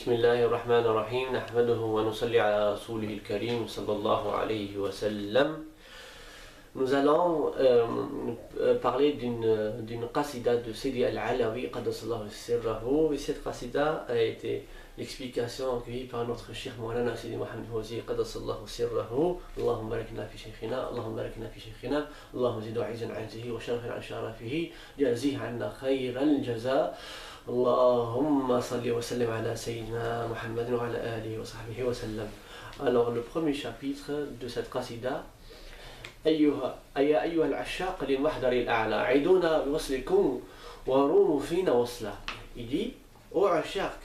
بسم الله الرحمن الرحيم نحمده ونصلي على رسوله الكريم صلى الله عليه وسلم. Nous allons parler d'une qasida de Sidi al-Alawi qaddasallahu sirrahu, et cette qasida a été l'explication accueillie par notre cheikh Moulana Sidi Mohamed Fawzi qaddasallahu sirrahu. Allahumma barakna fi shaykhina, Allahumma barakna fi shaykhina, Allahumma zidu izan anzihi wa sharafan an sharafihi, jazih anna khayral jaza. Allahumma salli wa sallim ala Sayyidina Muhammad wa ala alihi wa sahbihi wa sallam. Alors le premier chapitre de cette qasida, أيها العشاق للمحضر الأعلى عيدونا بوصلكم وروموا فينا وصلا. Il dit, ô Ashaq,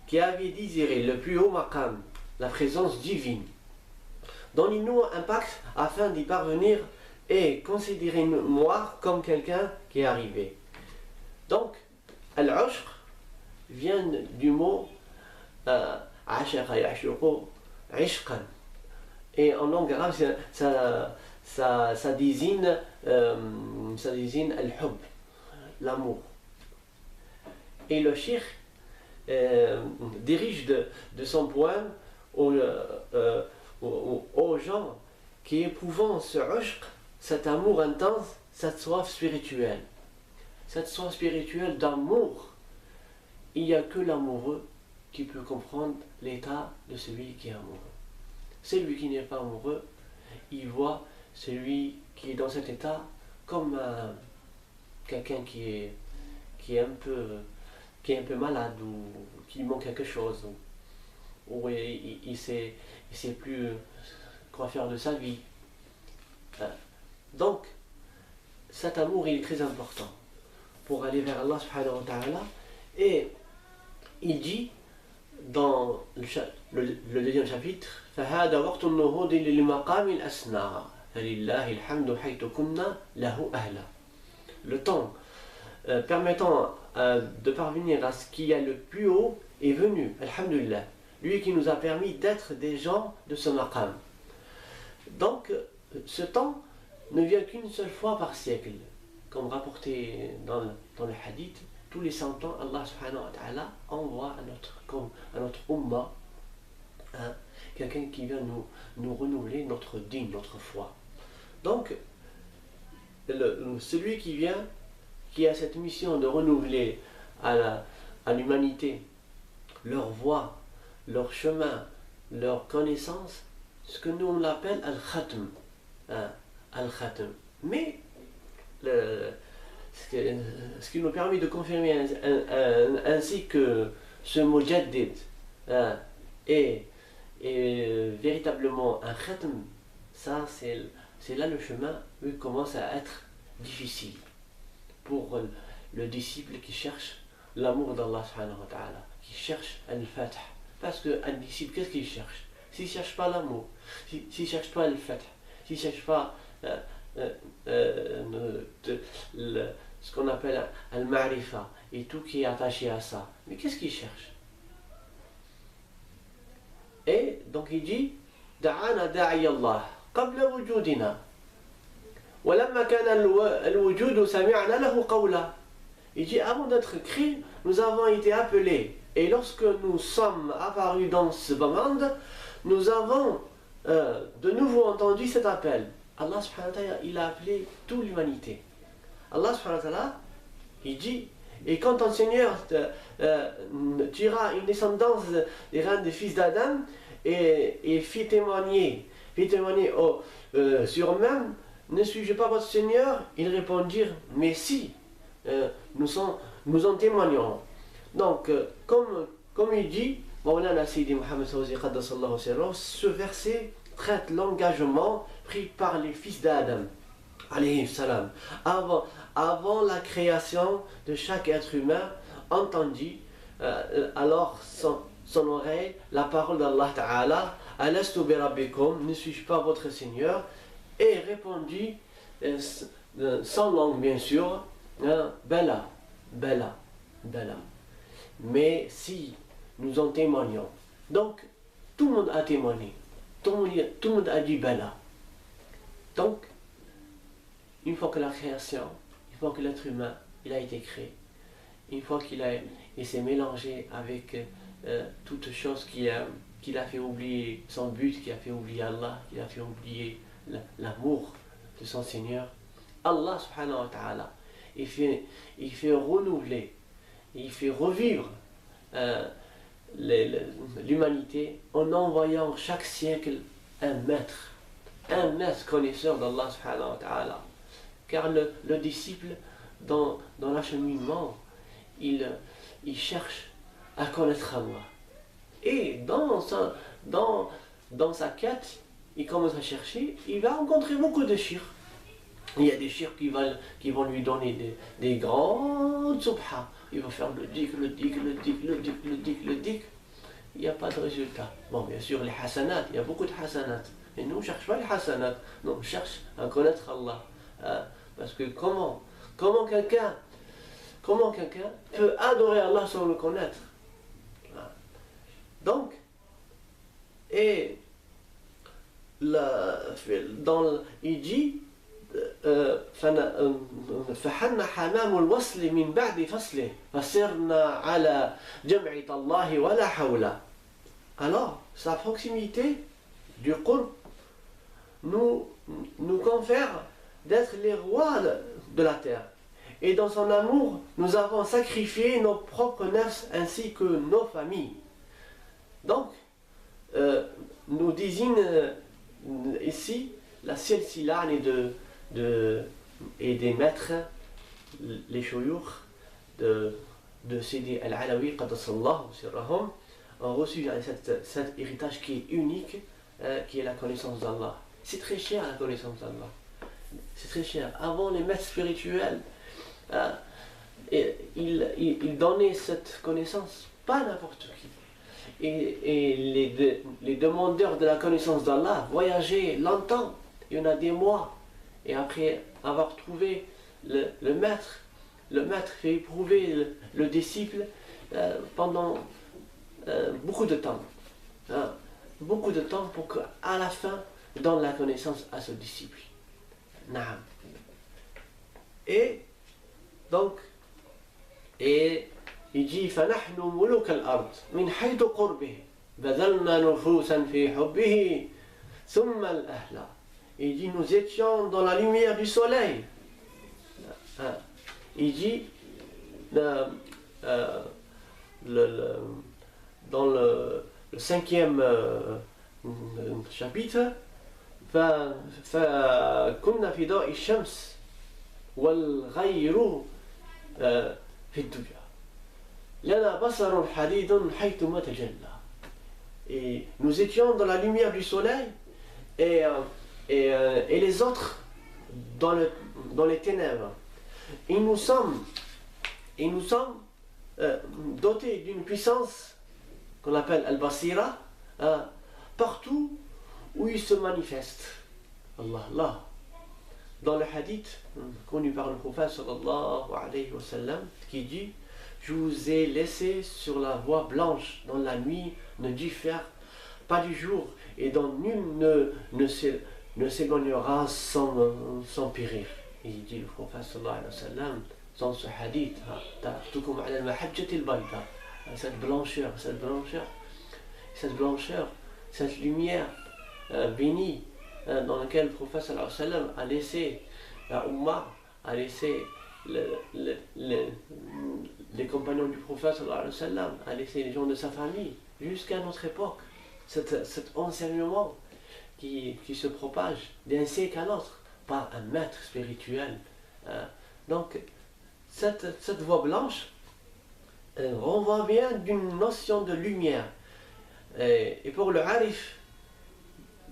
qui avez désiré le plus haut maqam, la présence divine, donnez-nous un pacte afin d'y parvenir et considérez-moi comme quelqu'un qui est arrivé. Donc, al-ushq vient du mot ashaqa ya'shuqu ishqan. Et en langue arabe, ça désigne al-hub, l'amour. Et le cheikh dirige de son poème aux gens qui éprouvent ce ushq, cet amour intense, cette soif spirituelle. Cette soif spirituelle d'amour, il n'y a que l'amoureux qui peut comprendre l'état de celui qui est amoureux. Celui qui n'est pas amoureux, il voit celui qui est dans cet état comme quelqu'un qui est un peu malade ou qui manque quelque chose, ou il sait plus quoi faire de sa vie. Donc, cet amour il est très important pour aller vers Allah subhanahu wa ta'ala. Et il dit dans le deuxième chapitre, فهذا وقت النهوض للمقام الأسنى فلله الحمد حيث كنا له أهلا. Le temps permettant de parvenir à ce qu'il y a le plus haut est venu, alhamdulillah, lui qui nous a permis d'être des gens de ce maqam. Donc ce temps ne vient qu'une seule fois par siècle, comme rapporté dans le hadith. Tous les 100 ans, Allah subhanahu wa ta'ala envoie à notre ummah quelqu'un qui vient nous renouveler notre dîn, notre foi. Donc, celui qui a cette mission de renouveler à l'humanité leur voie, leur chemin, leur connaissance, ce que nous on l'appelle al-khatm. Al-khatm. Mais, ce qui nous permet de confirmer ainsi que ce mot jaddid est véritablement un khatm, ça c'est là le chemin où il commence à être difficile pour le disciple qui cherche l'amour d'Allah subhanahu wa ta'ala, qui cherche al-fath. Parce qu'un disciple, qu'est-ce qu'il cherche? S'il ne cherche pas l'amour, s'il ne cherche pas al-fath, s'il ne cherche pas ce qu'on appelle al-ma'rifa et tout qui est attaché à ça, mais qu'est-ce qu'il cherche? Et donc il dit دعانا داعي الله قبل وجودنا ولما كان الوجود سمعنا له قولا. Il dit avant d'être créés, nous avons été appelés, et lorsque nous sommes apparus dans ce monde, nous avons de nouveau entendu cet appel. Allah subhanahu wa ta'ala, il a appelé toute l'humanité. Allah subhanahu wa ta'ala, il dit, et quand ton Seigneur tira une descendance des reins des fils d'Adam et fit témoigner sur eux-mêmes, ne suis-je pas votre Seigneur? Ils répondirent, mais si, nous en témoignons. Donc, comme il dit, Mawlana Sayyidi Mohamed Fawzi qaddasallahu sirrahu, ce verset traite l'engagement pris par les fils d'Adam, alayhi salam, avant la création de chaque être humain, entendit alors son oreille la parole d'Allah Ta'ala, Alastu bi rabbikum, ne suis-je pas votre Seigneur? Et répondit sans langue bien sûr, Bala, Bala, Bala. Mais si nous en témoignons, donc tout le monde a témoigné, tout le monde a dit Bala. Donc, une fois que la création, une fois que l'être humain il a été créé, une fois qu'il s'est mélangé avec toute chose qui l'a fait oublier son but, qui a fait oublier Allah, qui a fait oublier l'amour de son Seigneur. Allah subhanahu wa ta'ala, il fait renouveler, il fait revivre l'humanité en envoyant chaque siècle un maître connaisseur d'Allah subhanahu wa ta'ala. Car le disciple, dans l'acheminement, il cherche à connaître Allah. Et dans sa quête, il commence à chercher, il va rencontrer beaucoup de shirk. Il y a des shirk qui vont lui donner des grandes subhas. Il va faire le dik. Il n'y a pas de résultat. Bon, bien sûr, les hasanat, il y a beaucoup de hasanat. Et nous, on ne cherche pas les hasanat. Non, on cherche à connaître Allah. Parce que comment quelqu'un peut adorer Allah sans le connaître? Donc, il dit فحن حمام الوصل من بعد فصله فسرنا على جمع الله ولا حول. Alors, sa proximité du qurb nous confère d'être les rois de la terre. Et dans son amour, nous avons sacrifié nos propres nefs ainsi que nos familles. Donc, nous désigne ici la silsila et des maîtres, les shuyukh de Sidi Al-Alawi qaddasallahu sirrahum, ont reçu cet héritage qui est unique, qui est la connaissance d'Allah. C'est très cher la connaissance d'Allah. C'est très cher. Avant, les maîtres spirituels, ils donnaient cette connaissance, pas n'importe qui. Et les demandeurs de la connaissance d'Allah voyageaient longtemps, il y en a des mois, et après avoir trouvé le maître fait éprouver le disciple pendant beaucoup de temps. Beaucoup de temps pour qu'à la fin, donne la connaissance à ce disciple. Naam. Et donc, il dit فنحن ملوك الأرض من حيث قربه بذلنا نفوسا في حبه ثم الأهل. Il dit nous étions dans la lumière du soleil. Il dit dans le 5e chapitre فكنا في ضوء الشمس والغير في الدنيا لنا بصر حديد حيثما تجلى. Et nous étions dans la lumière du soleil et les autres dans les ténèbres. Et nous sommes dotés d'une puissance qu'on appelle Al-Basira, partout où il se manifeste. Allah. Dans le hadith connu par le prophète sallallahu alayhi wa sallam, qui dit: je vous ai laissé sur la voie blanche, dont la nuit ne diffère pas du jour, et dont nul ne s'éloignera sans périr. Et il dit le prophète sallallahu alayhi wa sallam dans ce hadith: cette blancheur, cette lumière bénie dans laquelle le prophète sallallahu alayhi wa sallam a laissé la Ummah, a laissé les compagnons du prophète sallallahu alayhi wa sallam, a laissé les gens de sa famille jusqu'à notre époque. Cet enseignement qui se propage d'un siècle à l'autre par un maître spirituel. Donc cette voie blanche renvoie bien d'une notion de lumière. Et pour le Arif,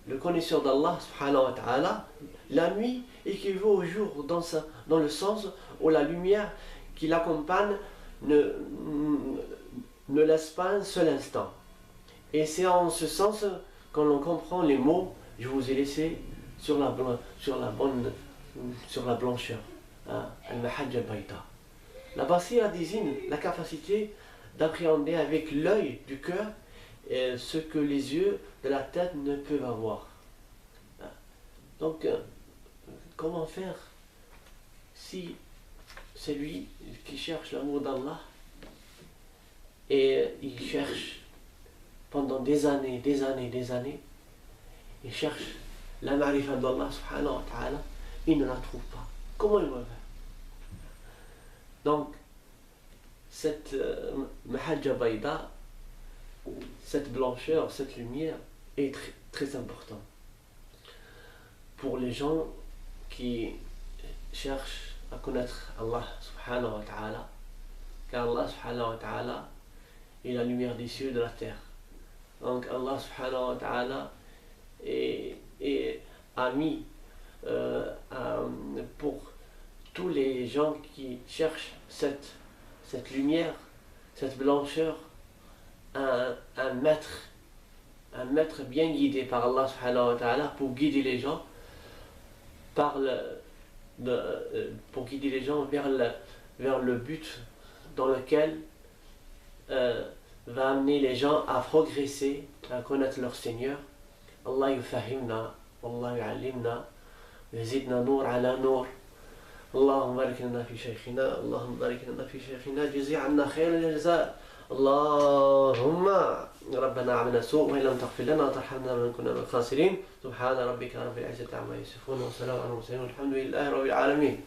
le connaisseur d'Allah subhanahu wa ta'ala, la nuit équivaut au jour dans le sens où la lumière qui l'accompagne ne laisse pas un seul instant. Et c'est en ce sens que l'on comprend les mots « je vous ai laissé sur la blancheur ». Al-Mahajj al-Bayda. La basira désigne la capacité d'appréhender avec l'œil du cœur ce que les yeux de la tête ne peuvent avoir. Donc, comment faire si c'est lui qui cherche l'amour d'Allah et il cherche pendant des années, il cherche la marifa d'Allah subhanahu wa ta'ala, il ne la trouve pas. Comment il va faire? Donc, cette mahajja bayda, cette blancheur, cette lumière est très, très importante pour les gens qui cherchent à connaître Allah subhanahu wa ta'ala, car Allah subhanahu wa ta'ala est la lumière des cieux et de la terre. Donc Allah subhanahu wa ta'ala a mis pour tous les gens qui cherchent cette lumière, cette blancheur, un maître bien guidé par Allah subhanahu wa ta'ala pour guider les gens vers le but dans lequel va amener les gens à progresser, à connaître leur Seigneur. Allah yufahimna, Allah yu'allimna, yazidna nour ala nour. اللهم بارك لنا في شيخنا اللهم بارك لنا في شيخنا جزي عنا خير الجزاء اللهم ربنا عملنا سوء وإن لم تغفر لنا وترحمنا لنكن من الخاسرين سبحان ربك رب العزة عما يصفون وسلام على المرسلين والحمد لله رب العالمين.